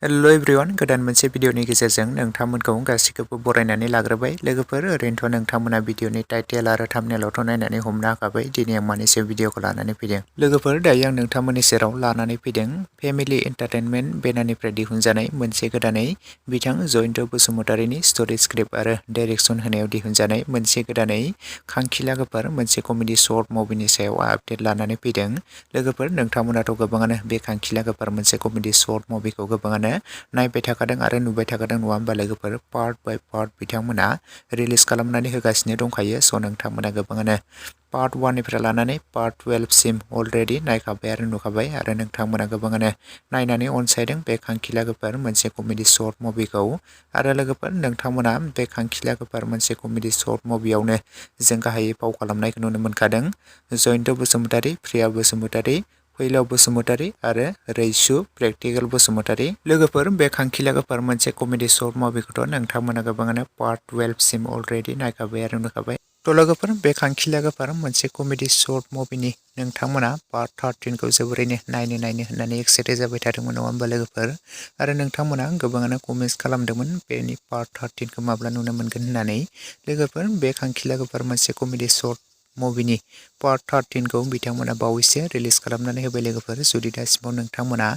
hello everyone गोदान मोनसे भिडियोनि गेजेरजों नोंथांमोनखौ गासिखौबो बरायनानै लाग्रोबाय लोगोफोर ओरैनोथ' नोंथांमोना भिडियोनि टाइटेल आरो थाम्बनेलआवथ' नायनानै हमनो हाखाबाय दिनै आं मानैसो भिडियोखौ लानानै फैदों लोगोफोर दायो आं नोंथांमोननि सेराव लानानै फैदों फेमिलि एन्टारटेनमेन्ट बेनारनिफ्राय दिहुनजानाय मोनसे गोदानै बिथां जयन्त बसुमतारीनि स्ट'री स्क्रिप्ट आरो डाइरेक्सन होनायाव दिहुनजानाय मोनसे गोदानै खांखिला गोफार मोनसे कमेडि शर्ट मुभिनि सायाव आपडेट लानानै फैदों लोगोफोर नोंथांमोनाथ' गोबाङानो बे खांखिला गोफार मोनसे कमेडि शर्ट मुभिखौ गोबाङानो नायबाय थाखादों आरो नुबाय थाखादों नङा होमबा लोगोफोर पार्ट बाय पार्ट बिथांमोना रिलिज खालामनानै होगासिनो दंखायो स' नोंथांमोना गोबाङानो पार्ट 1 निफ्राय लानानै पार्ट 12 सिम अलरेडि नायखाबाय आरो नुखाबाय आरो नोंथांमोना गोबाङानो नायनानै अनसायदों बे खांखिला गोफार मोनसे कमेडि शर्ट मुभिखौ आरो लोगोफोर नोंथांमोना बे खांखिला गोफार मोनसे कमेडि शर्ट मुभियावनो जों गाहायै फाव खालामनायखौ नुनो मोनखादों जयन्त बसुमतारी प्रिया बसुमतारी फैलाव बसुमतारी आरो रैसु प्रेक्टिकेल बसुमतारी लोगोफोर बे खांखिला गोफार मोनसे कमेडि शर्ट मुभिखौथ' नोंथांमोना गोबाङानो पार्ट 12 सिम अलरेडि नायखाबाय आरो नुखाबाय थ' लोगोफोर बे खांखिला गोफार मोनसे कमेडि शर्ट मुभिनि नोंथांमोना पार्ट 13 खौ जोबोरैनो नायनो होननानै एक्साइटेड जाबाय थादोंमोन नङा होमबा लोगोफोर आरो नोंथांमोना गोबाङानो कमेन्ट्स खालामदोंमोन बेनि पार्ट 13 खौ माब्ला नुनो मोनगोन होननानै लोगोफोर बे खांखिला गोफार मोनसे कमेडि शर्ट मुभिनि पार्ट 13 खौ बिथांमोना बावैसो रिलिज खालामनानै होबाय लोगोफोर जुदि दासिमाव नोंथांमोना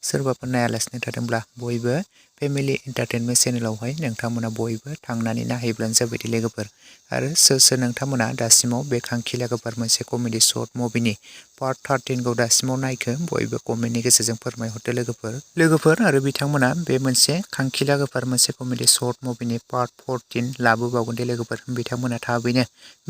सोरबाफोर नायालासिनो थादोंब्ला बयबो फेमिलि एन्टारटेनमेन्ट चेनेलावहाय नोंथांमोना बयबो थांनानै नायहैब्लानो जाबाय लोगोफोर आरो सोर नोंथांमोना दासिमाव बे खांखिला गोफार मोनसे कमेडि शर्ट मुभिनि पार्ट 13 खौ दासिमाव नायखो बयबो कमेन्टनि गेजेरजों फोरमायहरदो लोगोफोर आरो बिथांमोना बे मोनसे खांखिला गोफार मोनसे कमेडि शर्ट मुभिनि पार्ट 14 लाबोबावगोन दे लोगोफोर बिथांमोना थाबैनो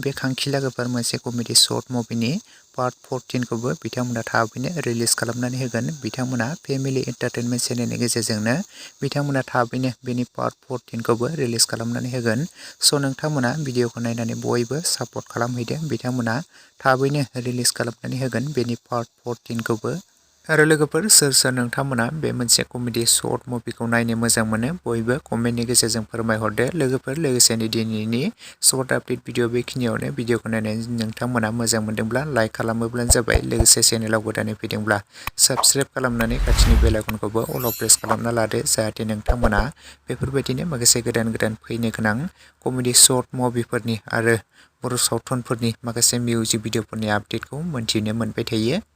बे खांखिला गोफार मोनसे कमेडि शर्ट मुभिनि पार्ट 14 खौबो बिथांमोना थाबैनो रिलिज खालामनानै होगोन बिथांमोना फेमिलि एन्टारटेनमेन्ट चेनेलनि गेजेरजोंनो बिथांमोना थाबैनो बेनि पार्ट 14 खौबो रिलिज खालामनानै होगोन स' नोंथांमोना भिडियोखौ नायनानै बयबो सापर्ट खालामहैदो बिथांमोना थाबैनो रिलिज खालामनानै होगोन बेनि पार्ट 14 खौबो आरो लोगोफोर सोर नोंथांमोना बे मोनसे कमेडि शर्ट मुभिखौ नायनो मोजां मोनो बयबो कमेन्टनि गेजेरजों फोरमायहरदो लोगोफोर लोगोसेनो दिनैनि शर्ट आपडेट भिडियो बेखिनियावनो भिडियोखौ नायनानै नोंथांमोना मोजां मोनदोंब्ला लाइक खालामोब्लानो जाबाय लोगोसे चेनेलाव गोदानै फैदोंब्ला साबस्क्राइब खालामनानै खाथिनि बेल आइकनखौबो अल प्रेस खालामना लादो जाहाथे नोंथांमोना बेफोरबायदिनो माखासे गोदान फैनो गोनां कमेडि शर्ट मुभिफोरनि आरो बर' सावथुनफोरनि माखासे मिउजिक भिडियोफोरनि आपडेटखौ मोनथिनो मोनबाय थायो